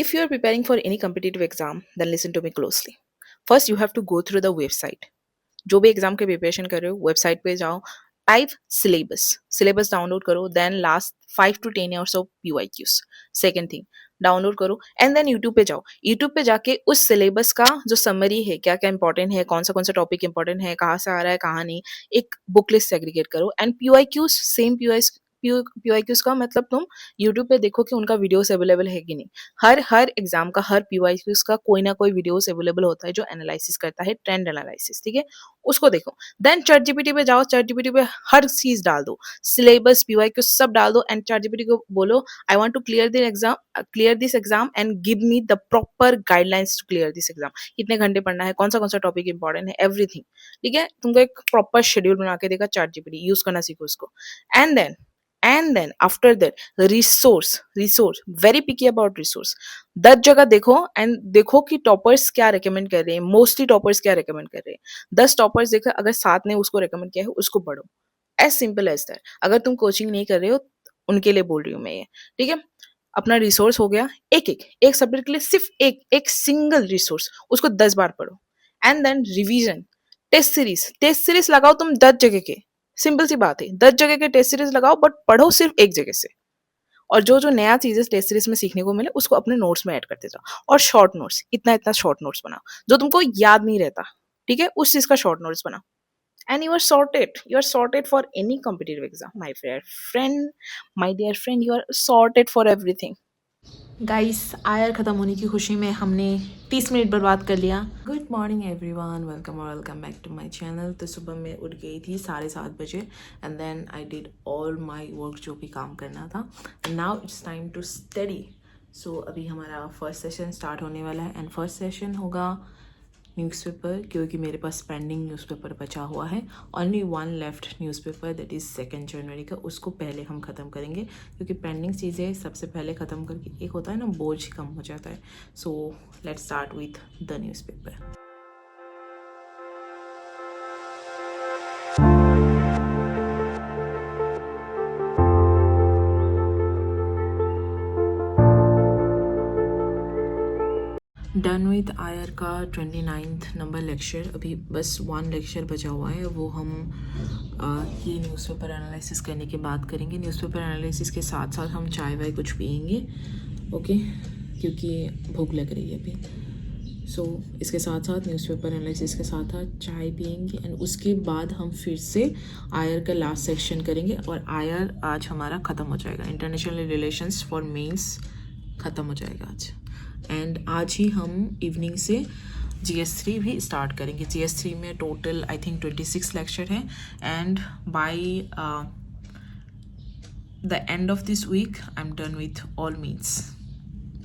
If you are preparing for any competitive exam, then listen to me closely. First, you have to go through the website. जो भी exam के preparation कर रहे हो website पे जाओ, टाइप सिलेबस डाउनलोड करो, then last 5 to 10 years of PYQs। Second thing, download करो एंड देन यूट्यूब पे जाओ। यूट्यूब पे जाके उस सिलेबस का जो समरी है, क्या क्या इंपॉर्टेंट है, कौन सा टॉपिक इंपॉर्टेंट है, कहाँ से आ रहा है कहाँ नहीं, एक बुक लिस्ट सेग्रीगेट करो। एंड PYQs, सेम PYQs का मतलब तुम यूट्यूब पे देखो कि उनका वीडियोस अवेलेबल है कि नहीं। हर एग्जाम का, हर PYQs का कोई ना कोई वीडियोस अवेलेबल होता है जो एनालिसिस करता है, ट्रेंड एनालिसिस, ठीक है, उसको देखो। देन चैट जीपीटी पे जाओ, चैट जीपीटी पे हर चीज डाल दो, सिलेबस PYQ सब डाल दो एंड चैट जीपीटी को बोलो I want to clear this exam and give me the proper guidelines to clear this exam. कितने घंटे पढ़ना है, कौन सा टॉपिक इंपॉर्टेंट है, एवरीथिंग, ठीक है। तुमको एक प्रॉपर शेड्यूल बना के देगा चैट जीपीटी, यूज करना सीखो उसको। And then after that resource very picky about resource. 10 जगह देखो एंड देखो कि टॉपर्स क्या रेकमेंड कर रहे हैं, मोस्टली टॉपर्स क्या रेकमेंड कर रहे हैं। 10 टॉपर्स देखो, अगर 7 ने उसको रेकमेंड किया है उसको पढ़ो। As simple as that. अगर तुम कोचिंग नहीं कर रहे हो उनके लिए बोल रही हूँ मैं ये, ठीक है। अपना रिसोर्स हो गया, एक सब्जेक्ट के लिए सिर्फ एक सिंगल रिसोर्स, उसको 10 बार पढ़ो। And then revision, test series लगाओ तुम 10 जगह के। सिंपल सी बात है, 10 जगह के टेस्ट सीरीज लगाओ बट पढ़ो सिर्फ एक जगह से। और जो जो नया चीजें टेस्ट सीरीज में सीखने को मिले उसको अपने नोट्स में ऐड करते जाओ। और शॉर्ट नोट्स, इतना शॉर्ट नोट्स बनाओ जो तुमको याद नहीं रहता, ठीक है, उस चीज का शॉर्ट नोट्स बनाओ। And you are sorted for any competitive exam my dear friend, you are sorted for everything. Guys, आयर ख़त्म होने की खुशी में हमने 30 मिनट बर्बाद कर लिया। Good morning everyone, welcome back to my channel. तो सुबह मैं उठ गई थी 7:30 बजे and then I did all my work, जो भी काम करना था। Now it's time to study. So अभी हमारा फर्स्ट सेशन स्टार्ट होने वाला है एंड फर्स्ट सेशन होगा न्यूज़पेपर, क्योंकि मेरे पास पेंडिंग न्यूज़पेपर बचा हुआ है। Only one left newspaper, that is 2 जनवरी का। उसको पहले हम ख़त्म करेंगे क्योंकि पेंडिंग चीज़ें सबसे पहले ख़त्म करके एक होता है ना, बोझ कम हो जाता है। So let's start with the newspaper. Done with आयर का 29th नंबर लेक्चर। अभी बस 1 लेक्चर बचा हुआ है, वो हम ये न्यूज़पेपर एनालिसिस करने के बाद करेंगे। न्यूज़पेपर एनालिसिस के साथ साथ हम चाय वाय कुछ पियेंगे, ओके, क्योंकि भूख लग रही है अभी। सो इसके साथ साथ न्यूज़पेपर एनालिसिस के साथ साथ चाय पियेंगे एंड उसके बाद हम फिर से आयर का लास्ट सेक्शन करेंगे। और आयर आज हमारा ख़त्म हो जाएगा, इंटरनेशनल रिलेशंस फॉर मेंस ख़त्म हो जाएगा आज। एंड आज ही हम इवनिंग से GS3 भी स्टार्ट करेंगे। GS3 में टोटल आई थिंक 26 लेक्चर हैं and by the end of this week I am done with all mains.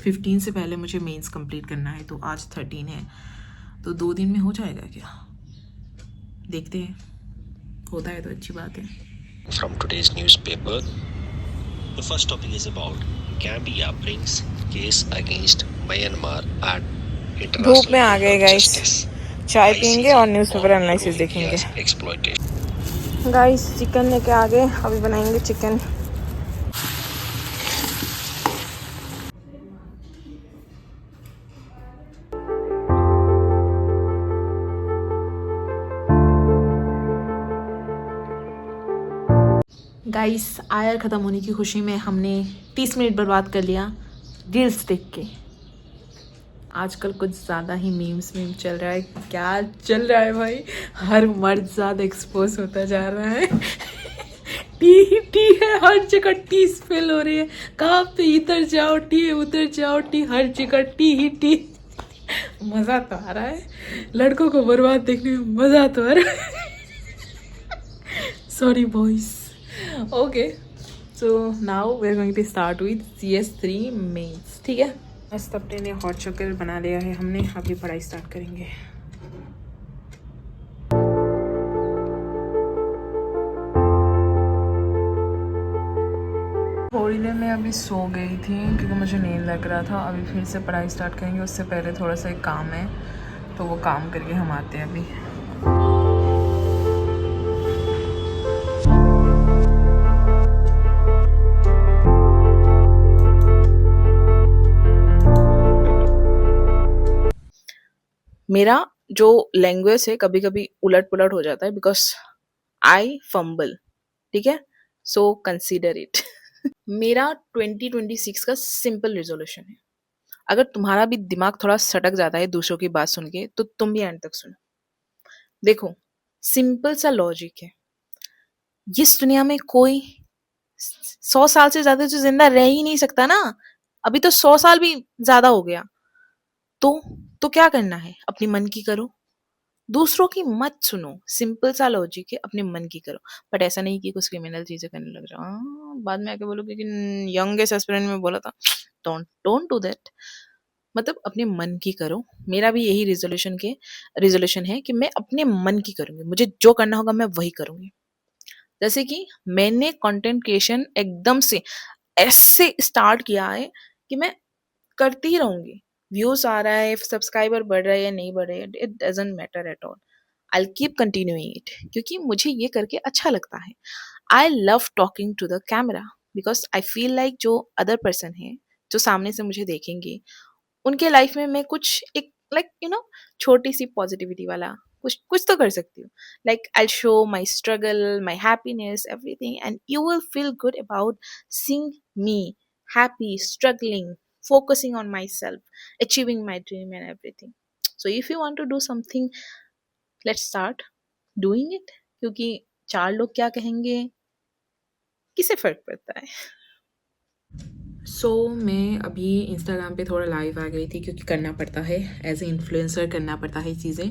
15 से पहले मुझे मेंस कंप्लीट करना है, तो आज 13 है, तो 2 दिन में हो जाएगा क्या, देखते हैं। होता है तो अच्छी बात है। From today's newspaper, the first topic is about Gambia brings case against Myanmar at International धूप में आ गए Court of गाइस, Justice। चाय पियेंगे और ICJ न्यूज़पेपर on एनालिसिस देखेंगे। Rohingyas exploitation। गाइस चिकन लेके आ गए, अभी बनाएंगे चिकन। गाइस, आयर ख़त्म होने की खुशी में हमने 30 मिनट बर्बाद कर लिया रील्स देख के। आजकल कुछ ज़्यादा ही मीम्स चल रहा है। क्या चल रहा है भाई, हर मर्द ज़्यादा एक्सपोज होता जा रहा है। टी ही टी है, हर जगह टी स्पेल हो रही है। कहाँ पे इधर जाओ टी, उधर जाओ टी, हर जगह टी ही टी। मज़ा तो आ रहा है, लड़कों को बर्बाद देखने में मज़ा तो आ रहा है। Sorry boys. Okay, so now we are going to start with CS3 mains, ठीक है। मस्त अपने लिए हॉट चॉकलेट बना लिया है हमने, अभी पढ़ाई स्टार्ट करेंगे। थोड़ी देर में अभी सो गई थी क्योंकि मुझे नींद लग रहा था। अभी फिर से पढ़ाई स्टार्ट करेंगे, उससे पहले थोड़ा सा एक काम है, तो वो काम करके हम आते हैं अभी। मेरा जो लैंग्वेज है कभी-कभी उलट-पुलट हो जाता है बिकॉज़ आई फंबल, ठीक है? So consider it. मेरा 2026 का सिंपल रिज़ॉल्यूशन है। अगर तुम्हारा भी दिमाग थोड़ा सटक जाता है दूसरों की बात सुन के, तो तुम भी एंड तक सुनो। देखो, सिंपल सा लॉजिक है। इस दुनिया में कोई 100 साल से ज़्यादा तो ज़िंदा रह ही नहीं सकता ना। अभी तो 100 साल भी ज़्यादा हो गया। तो तो क्या करना है? अपने मन की करो। दूसरों की मत सुनो। सिंपल सा लॉजिक है, अपने मन की करो। बट ऐसा नहीं कि कुछ क्रिमिनल चीज़ें करने लग जाओ। बाद में आके बोलोगे कि यंगेस्ट एस्पिरेंट में बोला था। Don't don't do that. मतलब अपने मन की करो। मेरा भी यही रिज़ॉल्यूशन है कि मैं अपने मन की करूँगी। मुझे जो करना होगा मैं वही करूँगी। जैसे कि मैंने कंटेंट क्रिएशन एकदम से ऐसे स्टार्ट किया है कि मैं करती ही रहूँगी। व्यूज़ आ रहा है, सब्सक्राइबर बढ़ रहा है या नहीं बढ़ रहे हैं, it doesn't matter at all. I will keep continuing it क्योंकि मुझे ये करके अच्छा लगता है। I love talking to the camera because I feel like जो अदर पर्सन है, जो सामने से मुझे देखेंगे, उनके लाइफ में मैं कुछ एक लाइक छोटी सी पॉजिटिविटी वाला कुछ कुछ तो कर सकती हूँ। Like I show my struggle, my happiness, everything and you will feel good about seeing me happy, struggling, focusing on myself, achieving my dream and everything. So if you want to do something, let's start doing it. क्योंकि चार लोग क्या कहेंगे, किसे फर्क पड़ता है। मैं अभी इंस्टाग्राम पे थोड़ा लाइव आ गई थी क्योंकि करना पड़ता है, एज ए इन्फ्लुएंसर करना पड़ता है चीज़ें।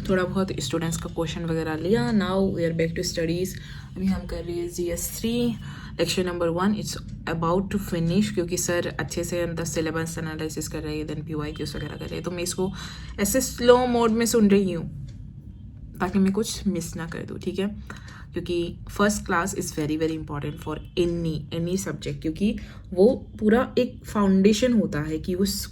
थोड़ा बहुत स्टूडेंट्स का क्वेश्चन वगैरह लिया। Now we are back to studies. अभी हम कर रही है GS3 lecture number 1। It's about to finish क्योंकि सर अच्छे से सिलेबस एनालिसिस कर रहे हैं, देन PYQs वगैरह कर रहे हैं। तो मैं इसको ऐसे स्लो मोड में सुन रही हूँ ताकि मैं कुछ मिस ना कर दूँ, ठीक है? क्योंकि first class is very very important for any subject, क्योंकि वो पूरा एक फाउंडेशन होता है कि उस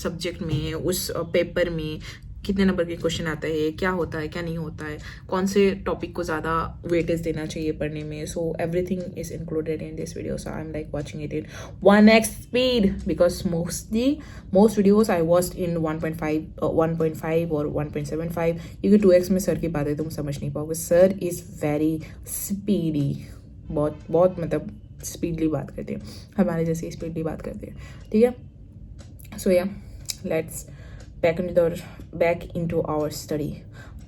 सब्जेक्ट में, उस पेपर में कितने नंबर के क्वेश्चन आता है, क्या होता है, क्या नहीं होता है, कौन से टॉपिक को ज़्यादा वेटेज देना चाहिए पढ़ने में। So everything is included in this video. So I am like watching it in 1x speed because most videos I watched इन 1.5 और 1.75 क्योंकि 2x में सर की बातें तुम समझ नहीं पाओगे। सर इज़ वेरी स्पीडी, बहुत बहुत मतलब स्पीडली बात करते हैं, हमारे जैसे स्पीडली बात करते हैं, ठीक है? So yeah, let's back into our study.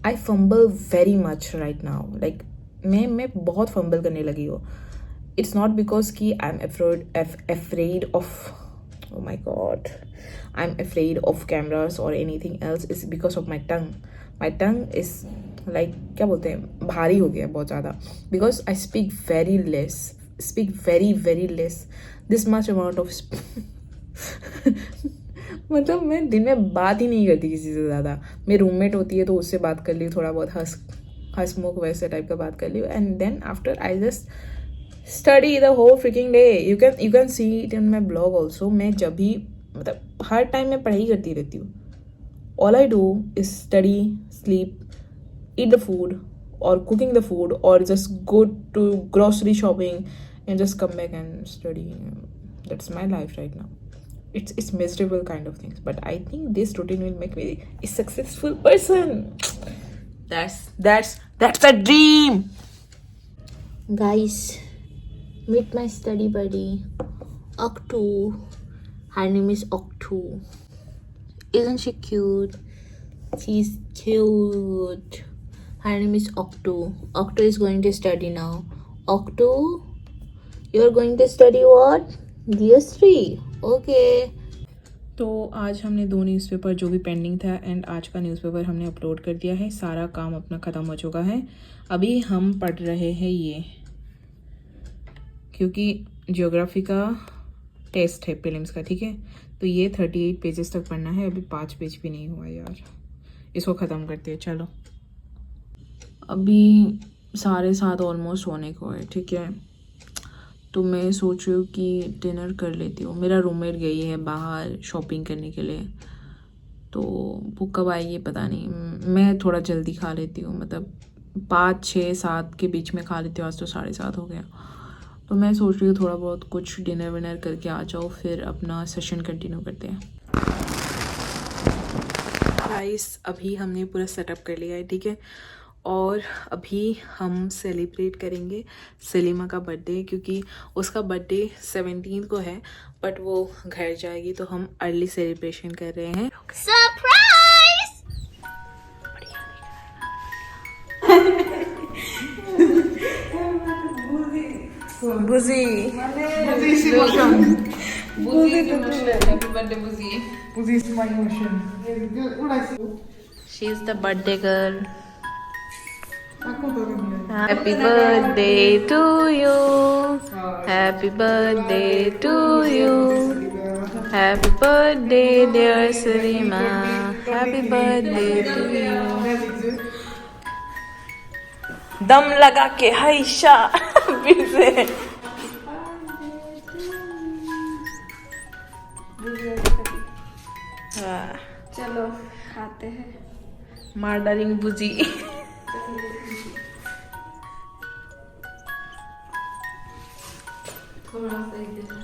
I fumble very much right now. Like मैं बहुत fumble करने लगी हूँ. It's not because कि I'm afraid of, oh my god, I'm afraid of cameras or anything else. It's because of my tongue. My tongue is like क्या बोलते हैं, भारी हो गया बहुत ज़्यादा because I speak very very less. This much amount of मतलब मैं दिन में बात ही नहीं करती किसी से ज़्यादा। मेरी रूममेट होती है तो उससे बात कर ली, थोड़ा बहुत हंसमुख वैसे टाइप का बात कर ली, and then after I just study the whole freaking day. You can see it in my blog also. मैं जब भी मतलब हर टाइम मैं पढ़ाई करती रहती हूँ। All I do is study, sleep, eat the food or cooking the food or just go to grocery shopping and just come back and study. That's my life right now. It's miserable kind of things, but I think this routine will make me a successful person. That's a dream. Guys, meet my study buddy, Octu. Her name is Octu. Isn't she cute? She's cute. Her name is Octu. Octu is going to study now. Octu, you're going to study what? GS3. Okay. तो आज हमने 2 newspaper जो भी pending था and आज का newspaper हमने upload कर दिया है। सारा काम अपना ख़त्म हो चुका है। अभी हम पढ़ रहे हैं ये, क्योंकि ज्योग्राफी का टेस्ट है प्रीलिम्स का, ठीक है? तो ये 38 पेजेस तक पढ़ना है। अभी 5 पेज भी नहीं हुआ यार, इसको ख़त्म करते हैं। चलो, अभी 7:30 ऑलमोस्ट होने को है, ठीक है? तो मैं सोच रही हूँ कि डिनर कर लेती हूँ। मेरा रूममेट गई है बाहर शॉपिंग करने के लिए, तो वो कब आएगी पता नहीं। मैं थोड़ा जल्दी खा लेती हूँ, मतलब 5, 6, 7 के बीच में खा लेती हूँ। आज तो 7:30 हो गया, तो मैं सोच रही हूँ थोड़ा बहुत कुछ डिनर विनर करके आ जाओ, फिर अपना सेशन कंटिन्यू करते हैं। गाइस अभी हमने पूरा सेटअप कर लिया है, ठीक है। और अभी हम सेलिब्रेट करेंगे सलीमा का बर्थडे, क्योंकि उसका बर्थडे 17 को है, बट वो घर जाएगी तो हम अर्ली सेलिब्रेशन कर रहे हैं। Surprise. Bujji happy birthday Bujji. She is the birthday girl. Happy birthday to you. Happy birthday to you. Happy birthday dear Salima. Happy birthday to you. दम लगा के हाइशा फिर से। चलो खाते हैं। मार डालिंग बुजी। थोड़ा सा ही देना।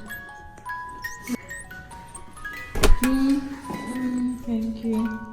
Thank you.